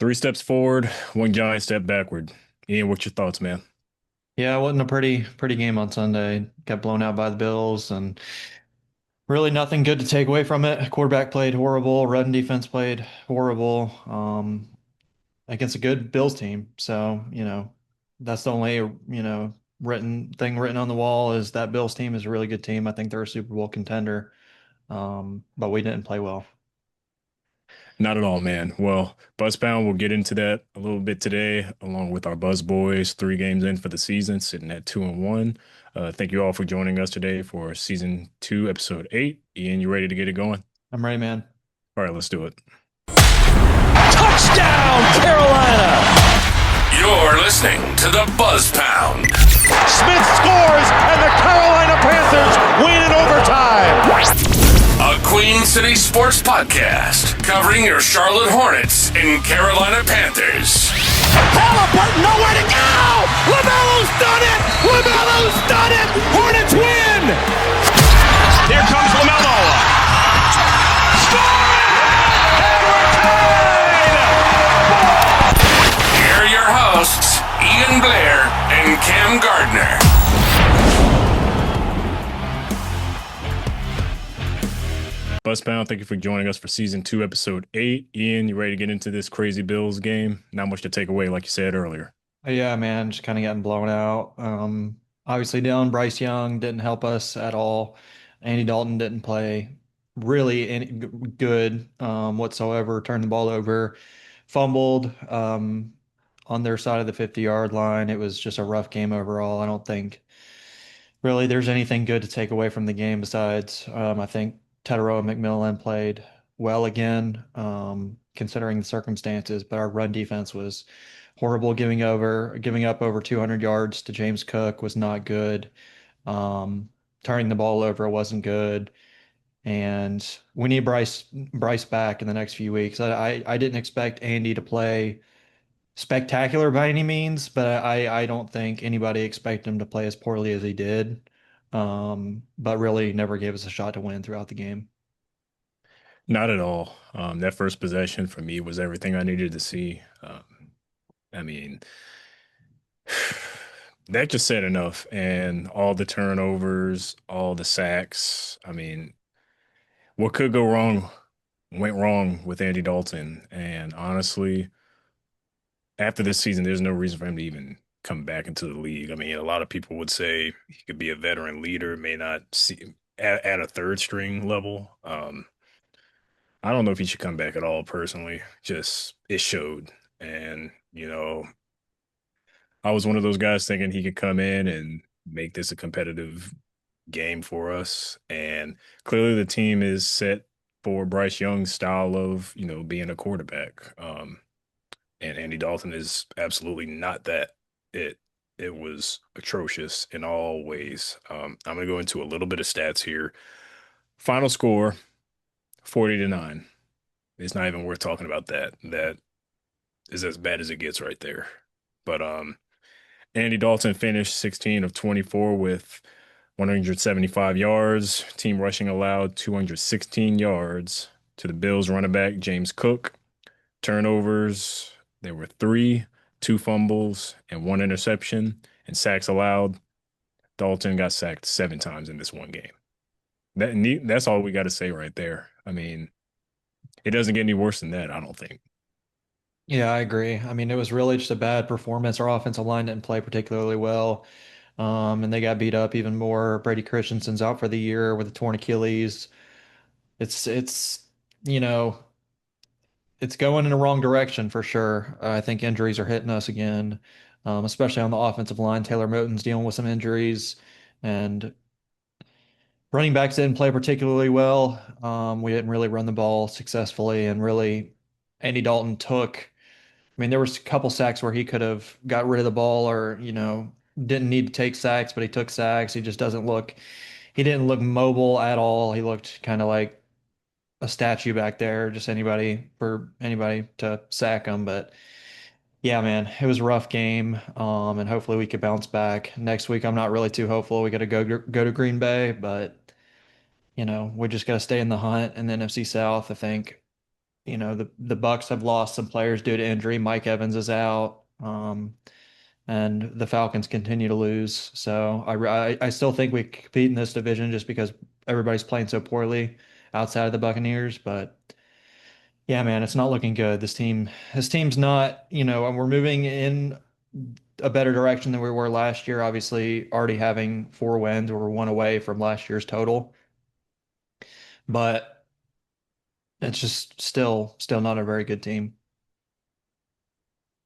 Three steps forward, one giant step backward. Ian, what's your thoughts, man? Yeah, it wasn't a pretty game on Sunday. Got blown out by the Bills and really nothing good to take away from it. Quarterback played horrible, run defense played horrible, against a good Bills team. So, that's the only, written thing written on the wall is that Bills team is a really good team. I think they're a Super Bowl contender. But we didn't play well. Not at all, man. Well, Buzzbound, we'll get into that a little bit today, along with our Buzz Boys, 3 games in for the season, sitting at 2-1. Thank you all for joining us today for season 2, episode 8. Ian, you ready to get it going? I'm ready, man. All right, let's do it. Touchdown, Carolina! You're listening to the Buzz Pound. Smith scores, and the Carolina Panthers win in overtime. A Queen City sports podcast covering your Charlotte Hornets and Carolina Panthers. Halliburton, nowhere to go! LaMelo's done it! LaMelo's done it! Hornets win! Here comes LaMelo. Here are your hosts, Ian Blair and Cam Gardner. Buzzbound, thank you for joining us for season 2, episode 8. Ian, you ready to get into this crazy Bills game? Not much to take away, like you said earlier. Yeah, man, just kind of getting blown out. Obviously down Bryce Young didn't help us at all. Andy Dalton didn't play really any good whatsoever. Turned the ball over, fumbled on their side of the 50-yard line. It was just a rough game overall. I don't think really there's anything good to take away from the game besides I think Teterow and McMillan played well again, considering the circumstances, but our run defense was horrible, giving up over 200 yards to James Cook was not good. Turning the ball over wasn't good. And we need Bryce back in the next few weeks. I didn't expect Andy to play spectacular by any means, but I don't think anybody expected him to play as poorly as he did. But really never gave us a shot to win throughout the game. Not at all. That first possession for me was everything I needed to see. I mean, that just said enough. And all the turnovers, all the sacks. I mean, what could go wrong went wrong with Andy Dalton. And honestly, after this season, there's no reason for him to even come back into the league. I mean, a lot of people would say he could be a veteran leader, may not see at a third string level. I don't know if he should come back at all, personally. Just it showed. And, I was one of those guys thinking he could come in and make this a competitive game for us. And clearly the team is set for Bryce Young's style of, being a quarterback. And Andy Dalton is absolutely not that. It was atrocious in all ways. I'm gonna go into a little bit of stats here. Final score, 40-9. It's not even worth talking about that. That is as bad as it gets right there. But Andy Dalton finished 16 of 24 with 175 yards. Team rushing allowed 216 yards to the Bills running back James Cook. Turnovers, there were 3, 2 fumbles, and 1 interception. And sacks allowed, Dalton got sacked 7 times in this one game. That's all we got to say right there. I mean, it doesn't get any worse than that, I don't think. Yeah, I agree. I mean, it was really just a bad performance. Our offensive line didn't play particularly well. And they got beat up even more. Brady Christensen's out for the year with a torn Achilles. It's you know, it's going in the wrong direction for sure. I think injuries are hitting us again, especially on the offensive line. Taylor Moton's dealing with some injuries, and running backs didn't play particularly well. We didn't really run the ball successfully, and really, Andy Dalton took. I mean, there was a couple sacks where he could have got rid of the ball, or didn't need to take sacks, but he took sacks. He didn't look mobile at all. He looked kind of like a statue back there, just anybody to sack him. But yeah, man, it was a rough game. And hopefully we could bounce back next week. I'm not really too hopeful. We got to go to Green Bay, but we just got to stay in the hunt in the NFC South, I think. the Bucks have lost some players due to injury. Mike Evans is out. And the Falcons continue to lose. So I still think we compete in this division just because everybody's playing so poorly outside of the Buccaneers. But yeah, man, it's not looking good. This team's not, we're moving in a better direction than we were last year. Obviously, already having 4 wins, we're one away from last year's total, but it's just still not a very good team.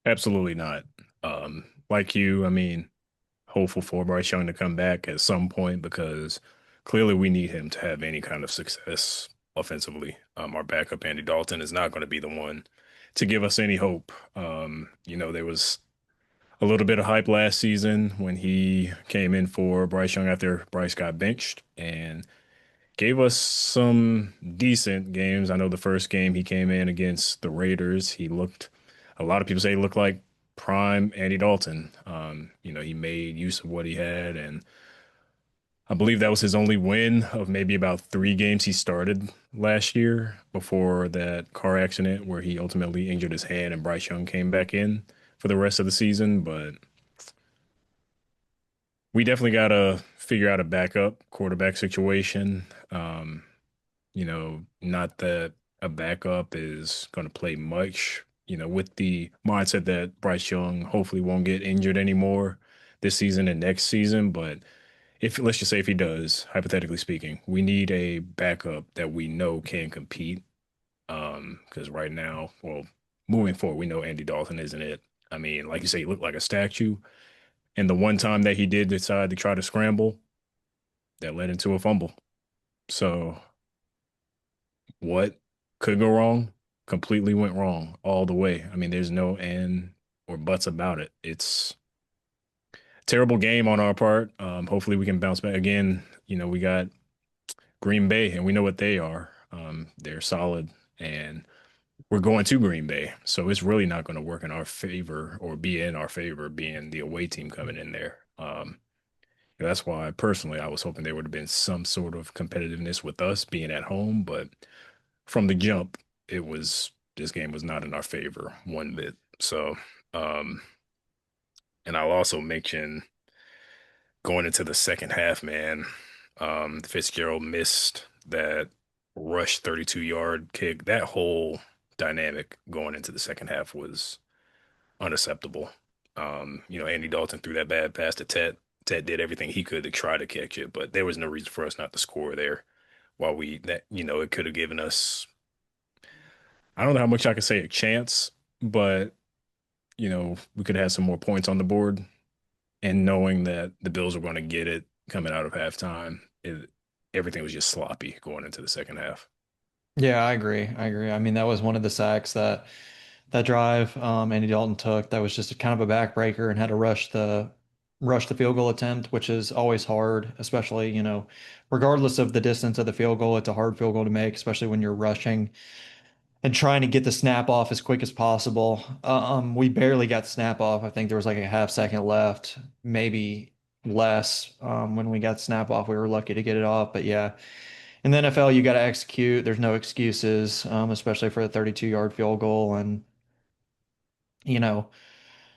Absolutely not. Like you, I mean, hopeful for Bryce Young to come back at some point because clearly we need him to have any kind of success offensively. Our backup, Andy Dalton, is not going to be the one to give us any hope. There was a little bit of hype last season when he came in for Bryce Young after Bryce got benched and gave us some decent games. I know the first game he came in against the Raiders, a lot of people say he looked like prime Andy Dalton. He made use of what he had, and I believe that was his only win of maybe about 3 games he started last year before that car accident where he ultimately injured his hand and Bryce Young came back in for the rest of the season. But we definitely got to figure out a backup quarterback situation. Not that a backup is going to play much, with the mindset that Bryce Young hopefully won't get injured anymore this season and next season. But if let's just say if he does, hypothetically speaking, we need a backup that we know can compete. Because right now, well, moving forward, we know Andy Dalton isn't it. I mean, like you say, he looked like a statue. And the one time that he did decide to try to scramble, that led into a fumble. So what could go wrong completely went wrong all the way. I mean, there's no and or buts about it. It's a terrible game on our part. Hopefully we can bounce back again. We got Green Bay and we know what they are. They're solid and we're going to Green Bay. So it's really not going to work in our favor or be in our favor being the away team coming in there. That's why personally I was hoping there would have been some sort of competitiveness with us being at home, but from the jump, this game was not in our favor one bit. So, um, and I'll also mention going into the second half, man, Fitzgerald missed that rush 32-yard kick. That whole dynamic going into the second half was unacceptable. Andy Dalton threw that bad pass to Ted. Ted did everything he could to try to catch it, but there was no reason for us not to score there. While it could have given us, I don't know how much I could say a chance, but we could have some more points on the board. And knowing that the Bills were going to get it coming out of halftime, everything was just sloppy going into the second half. Yeah, I agree. I agree. I mean, that was one of the sacks that drive Andy Dalton took. That was just a kind of a backbreaker and had to rush the field goal attempt, which is always hard, especially, regardless of the distance of the field goal, it's a hard field goal to make, especially when you're rushing and trying to get the snap off as quick as possible. We barely got snap off. I think there was like a half second left, maybe less. When we got snap off, we were lucky to get it off. But yeah, in the NFL, you got to execute. There's no excuses, especially for a 32-yard field goal. And, you know,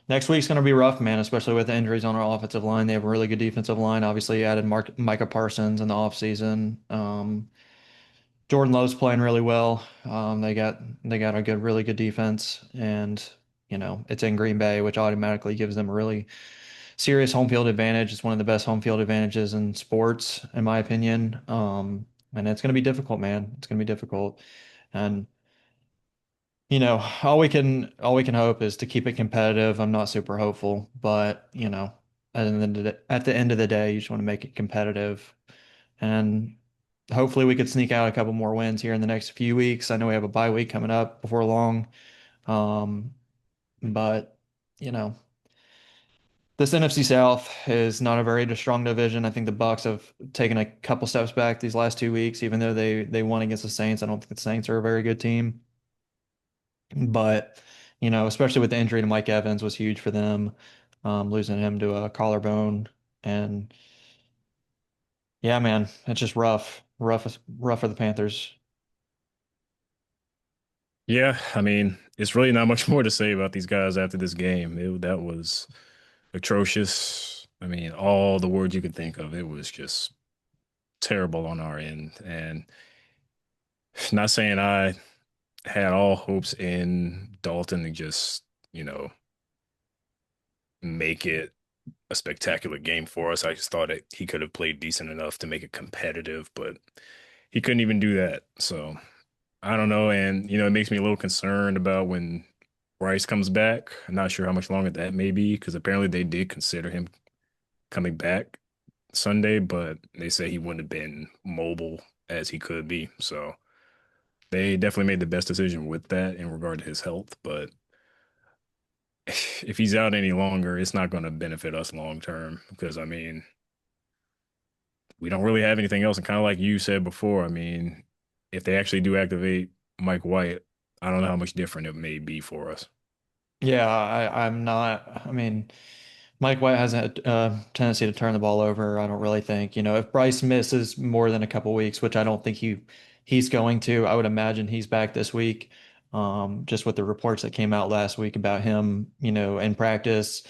next week's going to be rough, man, especially with the injuries on our offensive line. They have a really good defensive line. Obviously, added Micah Parsons in the offseason. Jordan Love's playing really well. They got a really good defense, and it's in Green Bay, which automatically gives them a really serious home field advantage. It's one of the best home field advantages in sports, in my opinion. And it's going to be difficult, man. It's going to be difficult, and all we can hope is to keep it competitive. I'm not super hopeful, but at the end of the day, you just want to make it competitive. And hopefully we could sneak out a couple more wins here in the next few weeks. I know we have a bye week coming up before long. Um, but you know, this NFC South is not a very strong division. I think the Bucks have taken a couple steps back these last 2 weeks, even though they won against the Saints. I don't think the Saints are a very good team. But, especially with the injury to Mike Evans was huge for them, losing him to a collarbone. And yeah, man, it's just rough for the Panthers. Yeah, I mean, it's really not much more to say about these guys after this game. That was atrocious. I mean, all the words you could think of. It was just terrible on our end. And not saying I had all hopes in Dalton to just, you know, make it a spectacular game for us. I just thought he could have played decent enough to make it competitive, but he couldn't even do that. So I don't know. And, it makes me a little concerned about when Bryce comes back. I'm not sure how much longer that may be because apparently they did consider him coming back Sunday, but they say he wouldn't have been mobile as he could be. So they definitely made the best decision with that in regard to his health. But if he's out any longer, it's not going to benefit us long term because, I mean, we don't really have anything else. And kind of like you said before, I mean, if they actually do activate Mike White, I don't know how much different it may be for us. Yeah, I'm not. I mean, Mike White has a tendency to turn the ball over. I don't really think, if Bryce misses more than a couple weeks, which I don't think he's going to, I would imagine he's back this week. Just with the reports that came out last week about him, in practice,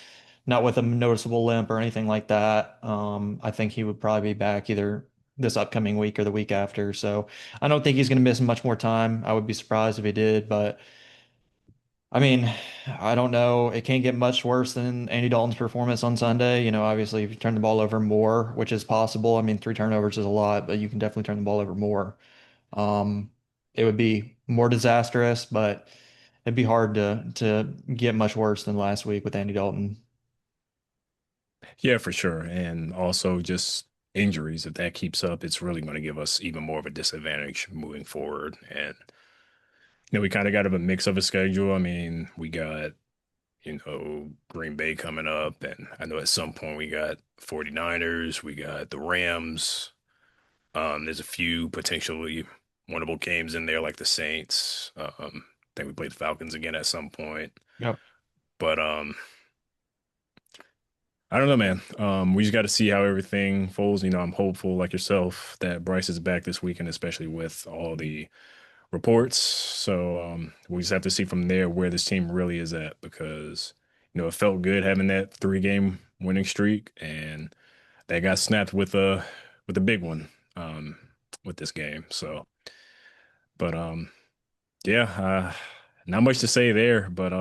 not with a noticeable limp or anything like that. I think he would probably be back either this upcoming week or the week after. So I don't think he's going to miss much more time. I would be surprised if he did, but. I mean, I don't know. It can't get much worse than Andy Dalton's performance on Sunday. Obviously, if you turn the ball over more, which is possible. I mean, three turnovers is a lot, but you can definitely turn the ball over more. Um, it would be more disastrous, but it'd be hard to get much worse than last week with Andy Dalton. Yeah, for sure. And also just injuries. If that keeps up, it's really going to give us even more of a disadvantage moving forward. And, we kind of got a mix of a schedule. I mean, we got, Green Bay coming up. And I know at some point we got 49ers, we got the Rams. There's a few potentially winnable games in there, like the Saints. I think we played the Falcons again at some point. Yep. But I don't know, man. We just got to see how everything folds. I'm hopeful, like yourself, that Bryce is back this weekend, especially with all the reports. So we just have to see from there where this team really is at because, it felt good having that 3-game winning streak, and that got snapped with a big one with this game. So, but yeah, not much to say there. But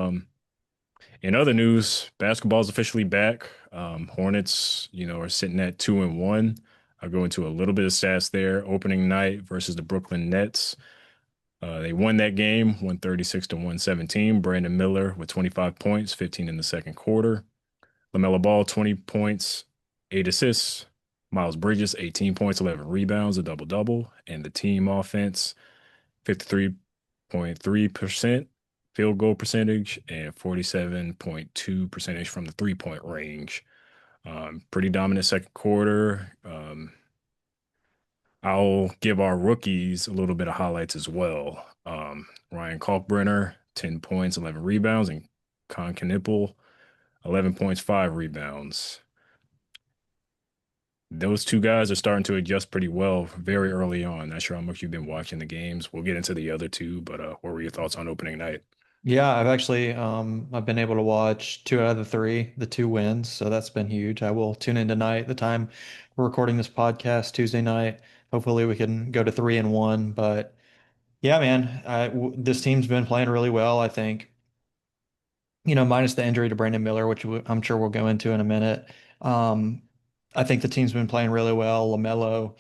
in other news, basketball's officially back. Hornets, are sitting at 2-1. I'll go into a little bit of stats there. Opening night versus the Brooklyn Nets. They won that game, 136 to 117. Brandon Miller with 25 points, 15 in the second quarter. LaMelo Ball, 20 points, 8 assists. Miles Bridges, 18 points, 11 rebounds, a double-double. And the team offense, 53.3% field goal percentage and 47.2 percentage from the three-point range. Pretty dominant second quarter. I'll give our rookies a little bit of highlights as well. Ryan Kalkbrenner, 10 points, 11 rebounds, and Con Knipple, 11 points, 5 rebounds. Those two guys are starting to adjust pretty well very early on. Not sure how much you've been watching the games. We'll get into the other two, but what were your thoughts on opening night? Yeah, I've been able to watch two out of the three, the two wins, so that's been huge. I will tune in tonight, the time we're recording this podcast, Tuesday night. Hopefully we can go to 3-1. But yeah, man, this team's been playing really well, I think. Minus the injury to Brandon Miller, which I'm sure we'll go into in a minute. Um, I think the team's been playing really well. LaMelo,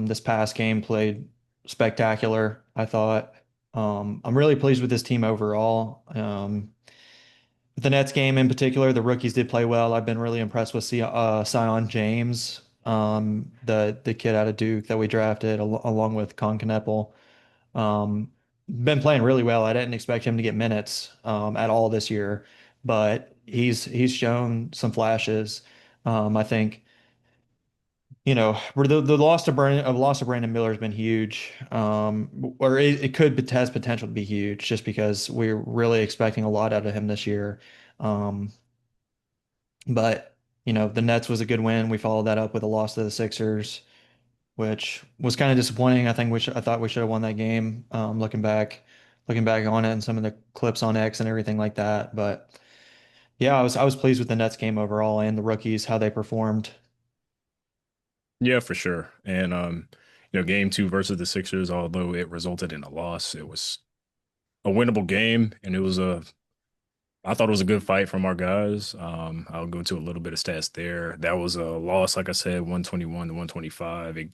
this past game played spectacular, I thought. I'm really pleased with this team overall. The Nets game in particular, the rookies did play well. I've been really impressed with Sion James, the kid out of Duke that we drafted along with Con Kneppel. Been playing really well. I didn't expect him to get minutes at all this year, but he's shown some flashes. I think the loss of Brandon Miller has been huge, or it could has potential to be huge just because we're really expecting a lot out of him this year. Um, but the Nets was a good win. We followed that up with a loss to the Sixers, which was kind of disappointing. I thought we should have won that game. Looking back, looking back on it and some of the clips on X and everything like that. But yeah, I was pleased with the Nets game overall and the rookies, how they performed. Yeah, for sure. And game two versus the Sixers, although it resulted in a loss, it was a winnable game, and I thought it was a good fight from our guys. I'll go to a little bit of stats there. That was a loss, like I said, 121 to 125. It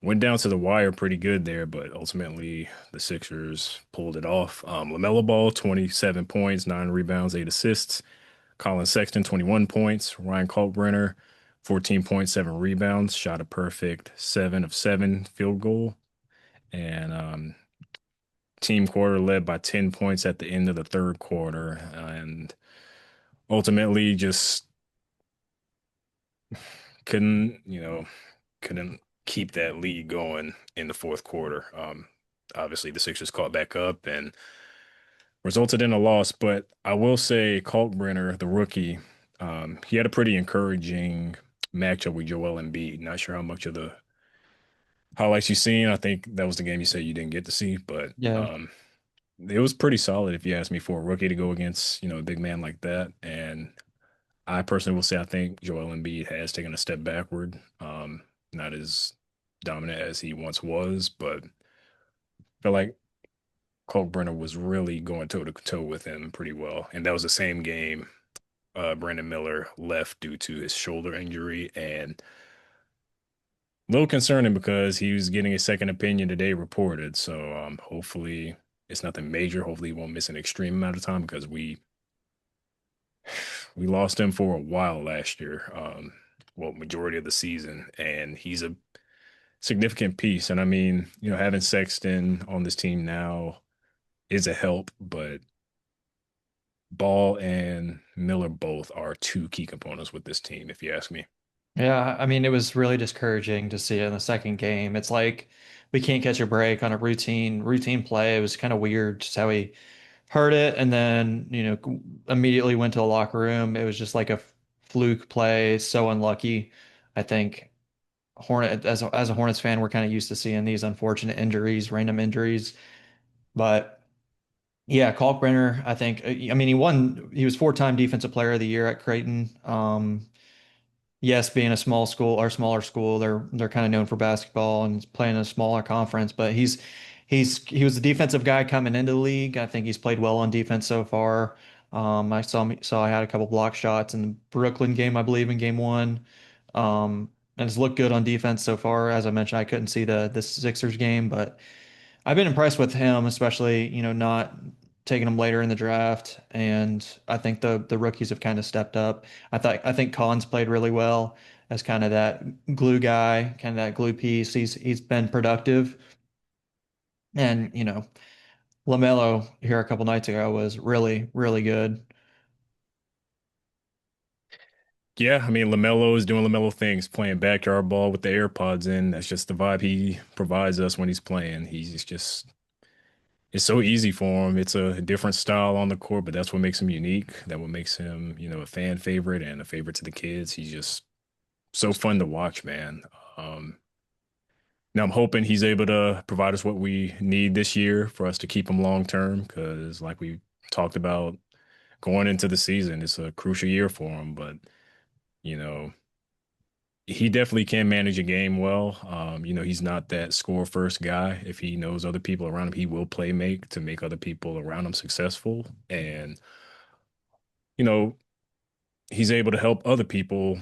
went down to the wire pretty good there, but ultimately the Sixers pulled it off. LaMelo Ball, 27 points, 9 rebounds, 8 assists. Colin Sexton, 21 points. Ryan Kalkbrenner, 14 points, 7 rebounds. Shot a perfect 7 of 7 field goal. And team quarter led by 10 points at the end of the third quarter. And ultimately just couldn't, couldn't keep that lead going in the fourth quarter. Obviously, the Sixers caught back up and resulted in a loss. But I will say, Kalkbrenner, the rookie, he had a pretty encouraging matchup with Joel Embiid. Not sure how much of the highlights you've seen. I think that was the game you said you didn't get to see, but Yeah. it was pretty solid if you ask me for a rookie to go against, a big man like that. And I personally will say I think Joel Embiid has taken a step backward. Not as dominant as he once was, but I feel like Kalkbrenner was really going toe to toe with him pretty well. And that was the same game Brandon Miller left due to his shoulder injury. And a little concerning because he was getting a second opinion today reported. So hopefully it's nothing major. Hopefully he won't miss an extreme amount of time because we lost him for a while last year. Well, majority of the season, and he's a significant piece. And I mean, having Sexton on this team now is a help, but Ball and Miller both are two key components with this team, if you ask me. Yeah, I mean, it was really discouraging to see it in the second game. It's like we can't catch a break on a routine play. It was kind of weird just how he heard it and then, immediately went to the locker room. It was just like a fluke play, so unlucky. I think as a Hornets fan, we're kind of used to seeing these unfortunate injuries, random injuries. But yeah, Kalkbrenner, I think, I mean, he was four-time defensive player of the year at Creighton. Yes, being a small school or smaller school, they're kind of known for basketball and playing in a smaller conference. But he was the defensive guy coming into the league. I think he's played well on defense so far. I saw I had a couple block shots in the Brooklyn game, I believe, in game one. And it's looked good on defense so far. As I mentioned, I couldn't see the Sixers game, but I've been impressed with him, especially, not taking him later in the draft. And I think the rookies have kind of stepped up. I think Collins played really well as kind of that glue guy, kind of that glue piece. He's been productive. And, LaMelo here a couple nights ago was really, really good. Yeah, I mean, LaMelo is doing LaMelo things, playing backyard ball with the AirPods in. That's just the vibe he provides us when he's playing. It's so easy for him. It's a different style on the court, but that's what makes him unique. That what makes him, a fan favorite and a favorite to the kids. He's just so fun to watch, man. Um, Now I'm hoping he's able to provide us what we need this year for us to keep him long term, because like we talked about going into the season, it's a crucial year for him. But, you know, he definitely can manage a game well. He's not that score first guy. If he knows other people around him, he will play make to make other people around him successful. And, you know, he's able to help other people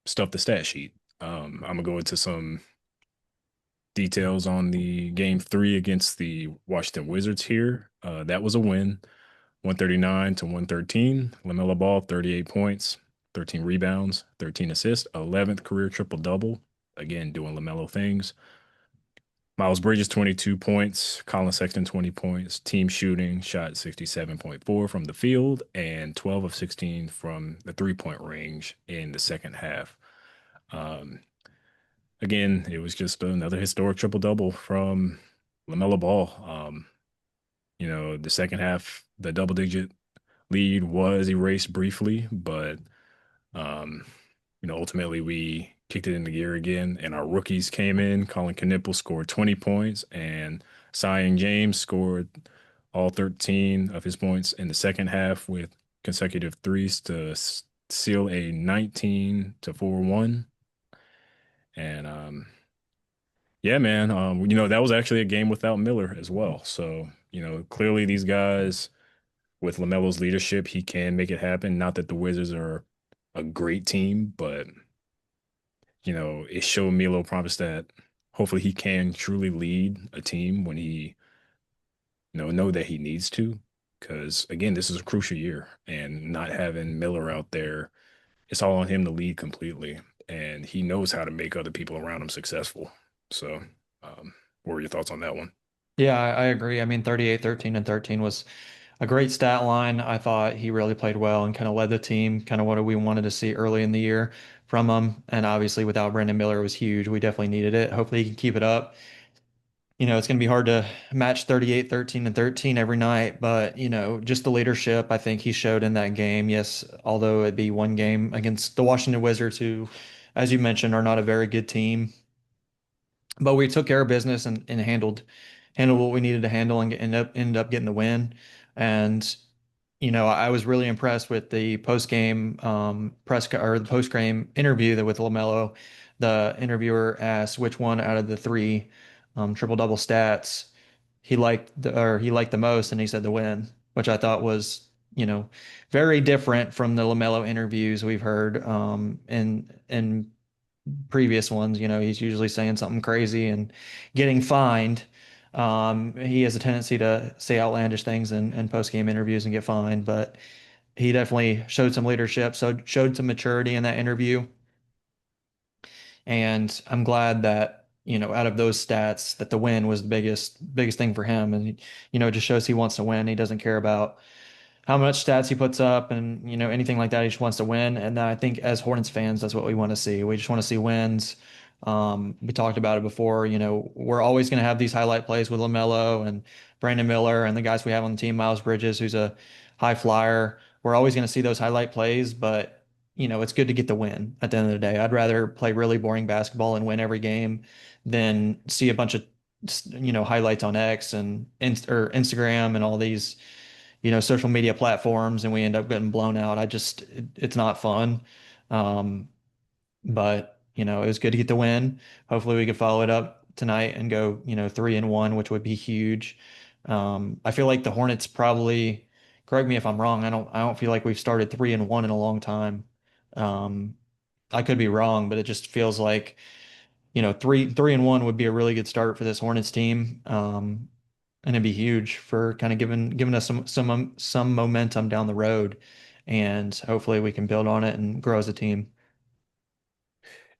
stuff the stat sheet. I'm gonna go into some details on the game three against the Washington Wizards here. That was a win, 139 to 113. LaMelo Ball, 38 points, 13 rebounds, 13 assists, 11th career triple double. Again, doing LaMelo things. Miles Bridges, 22 points. Colin Sexton, 20 points. Team shooting, shot 67.4 from the field and 12 of 16 from the 3-point range in the second half. Um, Again, it was just another historic triple double from LaMelo Ball. The second half, the double digit lead was erased briefly, but um, ultimately we kicked it into gear again, and our rookies came in. Colin Knippel scored 20 points, and Cy James scored all 13 of his points in the second half with consecutive threes to seal a 19 to 4-1. And yeah, man, that was actually a game without Miller as well. So, clearly these guys with LaMelo's leadership, he can make it happen. Not that the Wizards are a great team, but it showed me a little promise that hopefully he can truly lead a team when he, know that he needs to. Because again, this is a crucial year, and not having Miller out there, it's all on him to lead completely, and he knows how to make other people around him successful. So, what were your thoughts on that one? Yeah, I agree. I mean, 38, 13, and 13 was a great stat line. I thought he really played well and kind of led the team, kind of what we wanted to see early in the year from him. And obviously, without Brandon Miller, it was huge. We definitely needed it. Hopefully, he can keep it up. It's going to be hard to match 38, 13, and 13 every night, but, just the leadership I think he showed in that game. Yes, although it be one game against the Washington Wizards, who, as you mentioned, are not a very good team, but we took care of business and handled what we needed to handle and end up getting the win. And I was really impressed with the post game or the post game interview that with LaMelo. The interviewer asked which one out of the three triple double stats he liked the most, and he said the win, which I thought was very different from the LaMelo interviews we've heard in previous ones. He's usually saying something crazy and getting fined. He has a tendency to say outlandish things in post-game interviews and get fined, but he definitely showed some leadership, so showed some maturity in that interview. And I'm glad that, out of those stats, that the win was the biggest thing for him. And, it just shows he wants to win. He doesn't care about how much stats he puts up and anything like that. He just wants to win, and I think as Hornets fans, that's what we want to see. We just want to see wins. We talked about it before. We're always going to have these highlight plays with LaMelo and Brandon Miller and the guys we have on the team, Miles Bridges, who's a high flyer. We're always going to see those highlight plays, but it's good to get the win at the end of the day. I'd rather play really boring basketball and win every game than see a bunch of highlights on X and or Instagram and all these social media platforms, and we end up getting blown out. It's not fun. Um, but it was good to get the win. Hopefully we could follow it up tonight and go, 3-1, which would be huge. I feel like the Hornets probably, correct me if I'm wrong. I don't feel like we've started 3-1 in a long time. Um, I could be wrong, but it just feels like, 3-1 would be a really good start for this Hornets team. And it'd be huge for kind of giving us some momentum down the road, and hopefully we can build on it and grow as a team.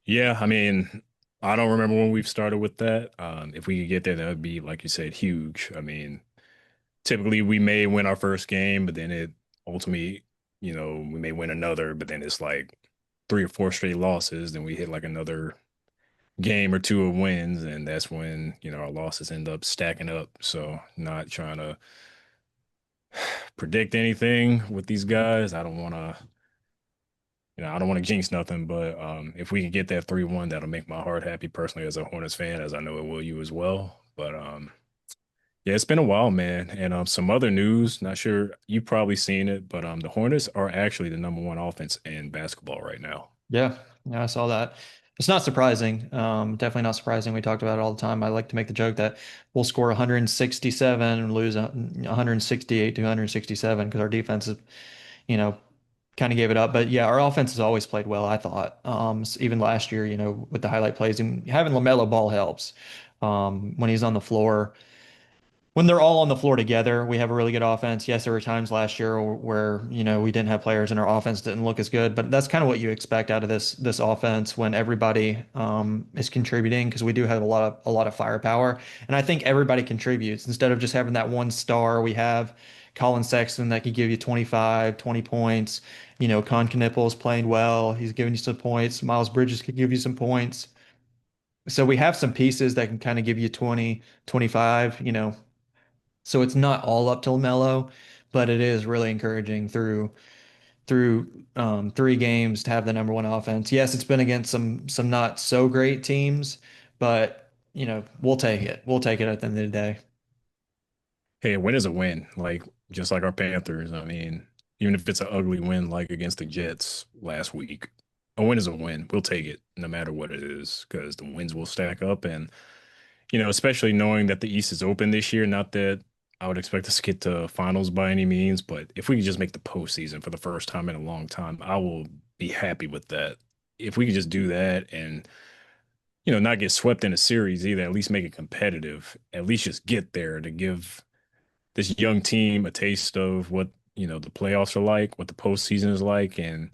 Yeah, I mean, I don't remember when we've started with that. If we could get there, that would be, like you said, huge. I mean, typically we may win our first game, but then it ultimately, we may win another, but then it's like three or four straight losses. Then we hit like another game or two of wins, and that's when, our losses end up stacking up. So, not trying to predict anything with these guys. I don't want to jinx nothing, but if we can get that 3-1, that'll make my heart happy personally as a Hornets fan, as I know it will you as well. But yeah, it's been a while, man. And some other news, not sure you've probably seen it, but the Hornets are actually the number one offense in basketball right now. Yeah, yeah, I saw that. It's not surprising. Definitely not surprising. We talked about it all the time. I like to make the joke that we'll score 167 and lose 168 to 167 because our defense is, you know, kind of gave it up. But yeah, our offense has always played well, I thought. Even last year, with the highlight plays, and having LaMelo Ball helps. When he's on the floor, when they're all on the floor together, we have a really good offense. Yes, there were times last year where, we didn't have players and our offense didn't look as good, but that's kind of what you expect out of this offense when everybody is contributing, because we do have a lot of firepower. And I think everybody contributes instead of just having that one star. We have Colin Sexton that could give you 25, 20 points. Con Knippel's playing well. He's giving you some points. Miles Bridges could give you some points. So we have some pieces that can kind of give you 20, 25, so it's not all up to LaMelo, but it is really encouraging through 3 games to have the number one offense. Yes, it's been against some not so great teams, but we'll take it. We'll take it at the end of the day. Hey, a win is a win. Like just like our Panthers. I mean, even if it's an ugly win like against the Jets last week, a win is a win. We'll take it no matter what it is because the wins will stack up. And especially knowing that the East is open this year. Not that I would expect us to get to finals by any means, but if we could just make the postseason for the first time in a long time, I will be happy with that. If we could just do that and not get swept in a series either, at least make it competitive, at least just get there to give this young team a taste of what, the playoffs are like, what the postseason is like, and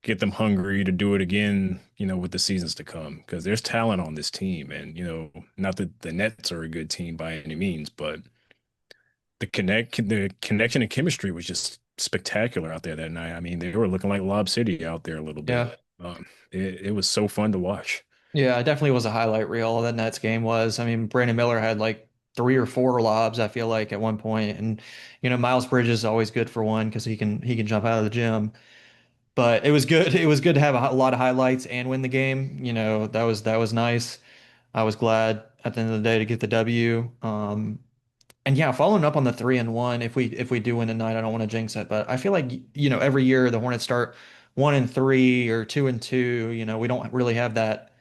get them hungry to do it again, with the seasons to come. Because there's talent on this team. And, not that the Nets are a good team by any means, but the connection and chemistry was just spectacular out there that night. I mean, they were looking like Lob City out there a little bit. Yeah. It was so fun to watch. Yeah, it definitely was a highlight reel. That Nets game was. I mean, Brandon Miller had like three or four lobs, I feel like, at one point. And, Miles Bridges is always good for one because he can jump out of the gym. But it was good. It was good to have a lot of highlights and win the game. That was nice. I was glad at the end of the day to get the W. And yeah, following up on the 3-1, if we do win tonight, I don't want to jinx it, but I feel like every year the Hornets start 1-3 or 2-2. We don't really have that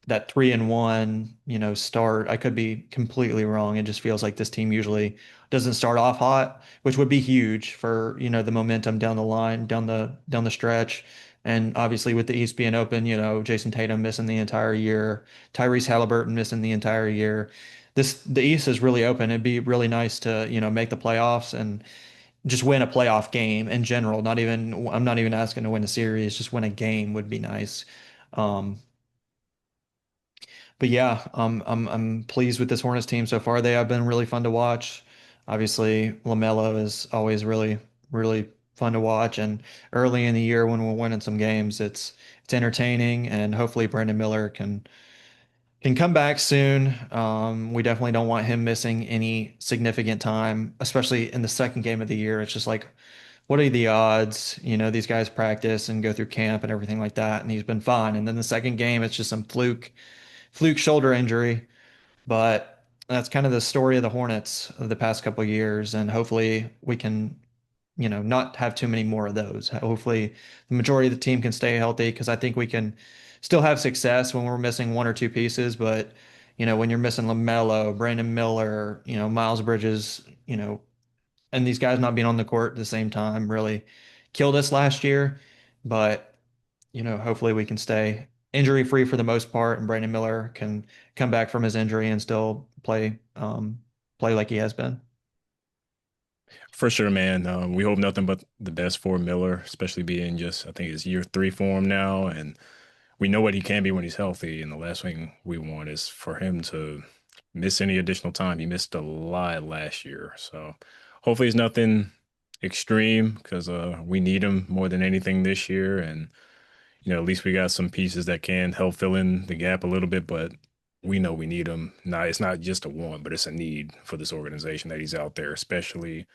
3-1, start. I could be completely wrong. It just feels like this team usually doesn't start off hot, which would be huge for, the momentum down the line, down the stretch. And obviously with the East being open, Jason Tatum missing the entire year, Tyrese Halliburton missing the entire year. The East is really open. It'd be really nice to, make the playoffs and just win a playoff game in general. I'm not even asking to win a series, just win a game would be nice. Um, but yeah, I'm pleased with this Hornets team so far. They have been really fun to watch. Obviously, LaMelo is always really, really fun to watch. And early in the year when we're winning some games, it's entertaining, and hopefully Brandon Miller can come back soon. We definitely don't want him missing any significant time, especially in the second game of the year. It's just like, what are the odds? These guys practice and go through camp and everything like that, and he's been fine. And then the second game, it's just some fluke shoulder injury. But that's kind of the story of the Hornets of the past couple of years, and hopefully we can, not have too many more of those. Hopefully the majority of the team can stay healthy because I think we can still have success when we're missing one or two pieces. But when you're missing LaMelo, Brandon Miller, Miles Bridges, and these guys not being on the court at the same time really killed us last year. But hopefully we can stay injury free for the most part, and Brandon Miller can come back from his injury and still play like he has been. For sure, man. We hope nothing but the best for Miller, especially being just, I think it's year three for him now. And we know what he can be when he's healthy. And the last thing we want is for him to miss any additional time. He missed a lot last year. So hopefully it's nothing extreme because we need him more than anything this year. And, at least we got some pieces that can help fill in the gap a little bit. But we know we need him. Now, it's not just a want, but it's a need for this organization that he's out there, especially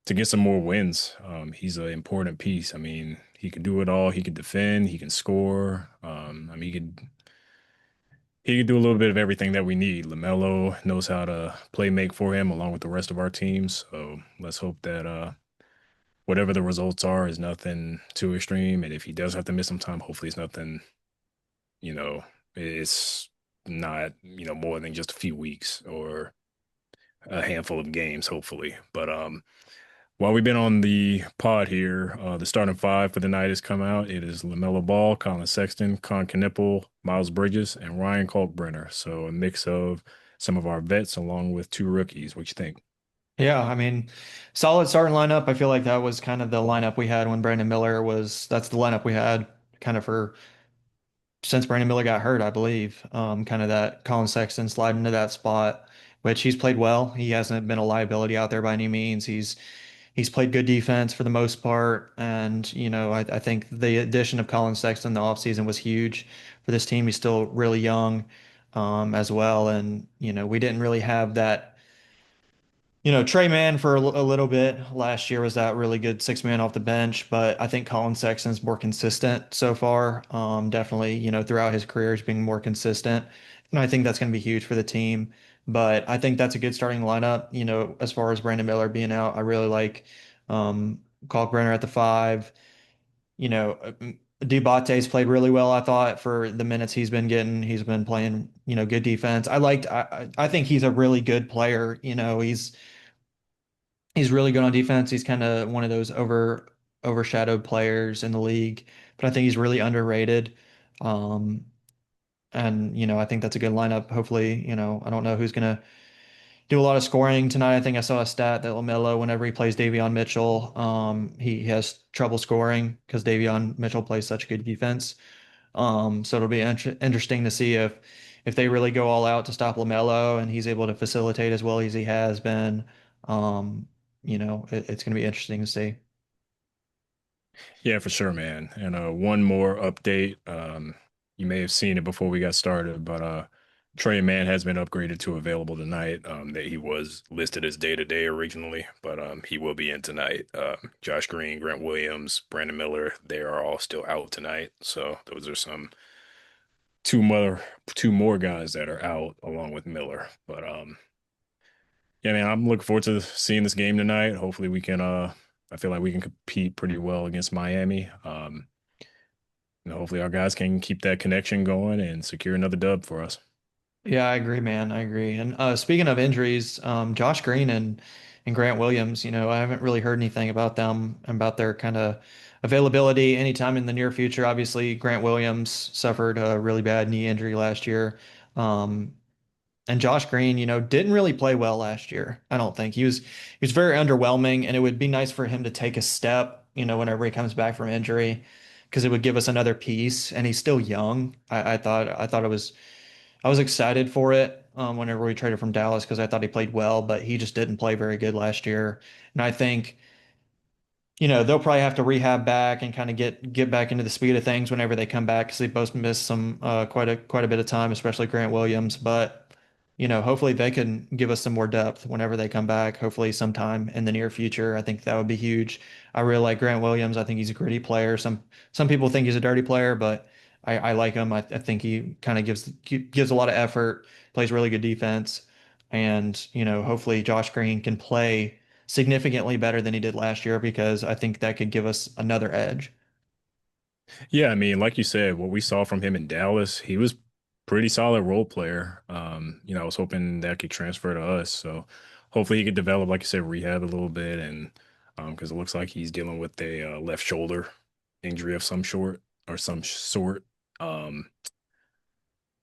to get some more wins. He's an important piece. I mean, he can do it all. He can defend. He can score. I mean, he can do a little bit of everything that we need. LaMelo knows how to play make for him along with the rest of our teams. So let's hope that whatever the results are is nothing too extreme. And if he does have to miss some time, hopefully it's nothing. You know, it's not more than just a few weeks or a handful of games. Hopefully, but while we've been on the pod here, the starting five for the night has come out. It is LaMelo Ball, Colin Sexton, Con Knipple, Miles Bridges, and Ryan Kalkbrenner. So a mix of some of our vets along with two rookies. What you think? Yeah, I mean, solid starting lineup. I feel like that was kind of the lineup we had when Brandon Miller was, that's the lineup we had kind of for since Brandon Miller got hurt, I believe. Kind of that Colin Sexton slide into that spot, which he's played well. He hasn't been a liability out there by any means. He's played good defense for the most part. And, I think the addition of Colin Sexton in the offseason was huge for this team. He's still really young, as well. And, we didn't really have that. Trey Mann for a little bit last year was that really good six man off the bench, but I think Colin Sexton's more consistent so far. Definitely, throughout his career, he's being more consistent, and I think that's going to be huge for the team. But I think that's a good starting lineup. As far as Brandon Miller being out, I really like um, Kalkbrenner at the five. Diabate's played really well, I thought, for the minutes he's been getting. He's been playing, good defense. I think he's a really good player. He's really good on defense. He's kind of one of those overshadowed players in the league, but I think he's really underrated. Um, and I think that's a good lineup. Hopefully, I don't know who's gonna do a lot of scoring tonight. I think I saw a stat that LaMelo, whenever he plays Davion Mitchell, he has trouble scoring because Davion Mitchell plays such good defense. So it'll be interesting to see if they really go all out to stop LaMelo and he's able to facilitate as well as he has been. Um, it's going to be interesting to see. Yeah, for sure, man. And one more update. You may have seen it before we got started, but Trey Mann has been upgraded to available tonight. That he was listed as day to day originally, but he will be in tonight. Josh Green, Grant Williams, Brandon Miller, they are all still out tonight. So those are two more two more guys that are out along with Miller. But yeah, man, I'm looking forward to seeing this game tonight. Hopefully we can I feel like we can compete pretty well against Miami. And hopefully our guys can keep that connection going and secure another dub for us. Yeah, I agree, man. I agree. And speaking of injuries, Josh Green and Grant Williams, I haven't really heard anything about them, about their kind of availability anytime in the near future. Obviously, Grant Williams suffered a really bad knee injury last year. Um, and Josh Green, didn't really play well last year. I don't think he was very underwhelming, and it would be nice for him to take a step, whenever he comes back from injury, because it would give us another piece. And he's still young. I thought I was excited for it whenever we traded from Dallas because I thought he played well, but he just didn't play very good last year. And I think they'll probably have to rehab back and kind of get back into the speed of things whenever they come back because they both missed some quite a bit of time, especially Grant Williams. But hopefully they can give us some more depth whenever they come back. Hopefully sometime in the near future. I think that would be huge. I really like Grant Williams. I think he's a gritty player. Some people think he's a dirty player, but I like him. I think he kind of gives a lot of effort, plays really good defense, and hopefully Josh Green can play significantly better than he did last year because I think that could give us another edge. Yeah, I mean, like you said, what we saw from him in Dallas, he was pretty solid role player. I was hoping that could transfer to us. So hopefully he could develop, like you said, rehab a little bit and because it looks like he's dealing with a left shoulder injury of some sort. Um,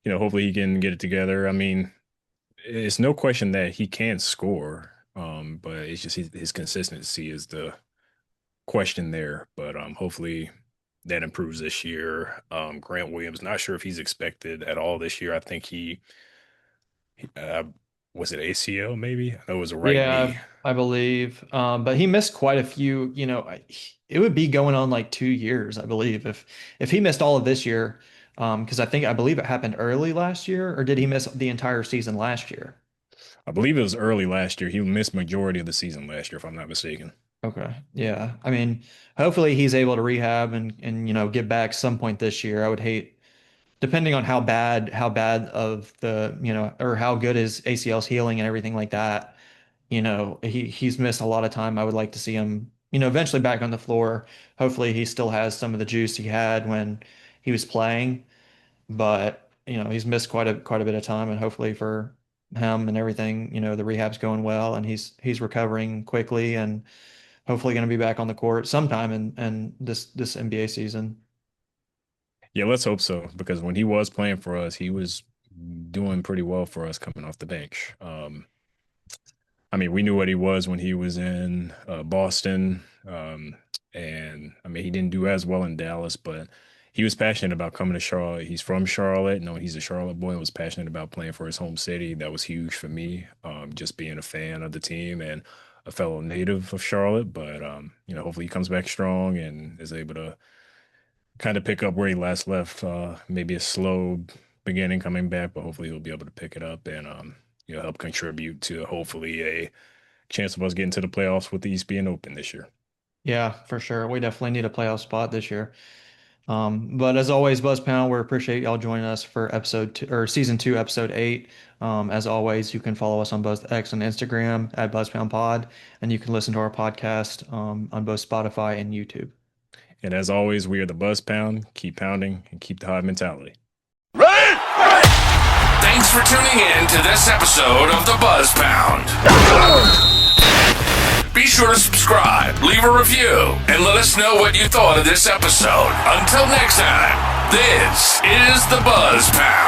hopefully he can get it together. I mean, it's no question that he can score, but it's just his consistency is the question there. But hopefully that improves this year. Grant Williams, not sure if he's expected at all this year. I think uh, was it ACL maybe? I know it was a right knee. Yeah, I believe. But he missed quite a few, it would be going on like 2 years, I believe, if he missed all of this year. Because I believe it happened early last year, or did he miss the entire season last year? I believe it was early last year. He missed majority of the season last year, if I'm not mistaken. Okay. Yeah. I mean, hopefully he's able to rehab and get back some point this year. I would hate, depending on how bad of the, or how good his ACL's healing and everything like that. He's missed a lot of time. I would like to see him, eventually back on the floor. Hopefully he still has some of the juice he had when he was playing, but he's missed quite a bit of time, and hopefully for him and everything, the rehab's going well and he's recovering quickly and hopefully going to be back on the court sometime in this NBA season. Yeah, let's hope so because when he was playing for us, he was doing pretty well for us coming off the bench. I mean, we knew what he was when he was in Boston. And I mean, he didn't do as well in Dallas, but he was passionate about coming to Charlotte. He's from Charlotte. No, he's a Charlotte boy and was passionate about playing for his home city. That was huge for me, just being a fan of the team and a fellow native of Charlotte. But, hopefully he comes back strong and is able to kind of pick up where he last left. Maybe a slow beginning coming back, but hopefully he'll be able to pick it up and, help contribute to hopefully a chance of us getting to the playoffs with the East being open this year. Yeah, for sure. We definitely need a playoff spot this year. But as always, Buzz Pound, we appreciate y'all joining us for episode 2 or season 2, episode 8. As always, you can follow us on both X and Instagram at BuzzPoundPod, and you can listen to our podcast on both Spotify and YouTube. And as always, we are the Buzz Pound. Keep pounding and keep the Hive mentality. Right. Thanks for tuning in to this episode of the Buzz Pound. Be sure to subscribe, leave a review, and let us know what you thought of this episode. Until next time, this is the Buzz Pound.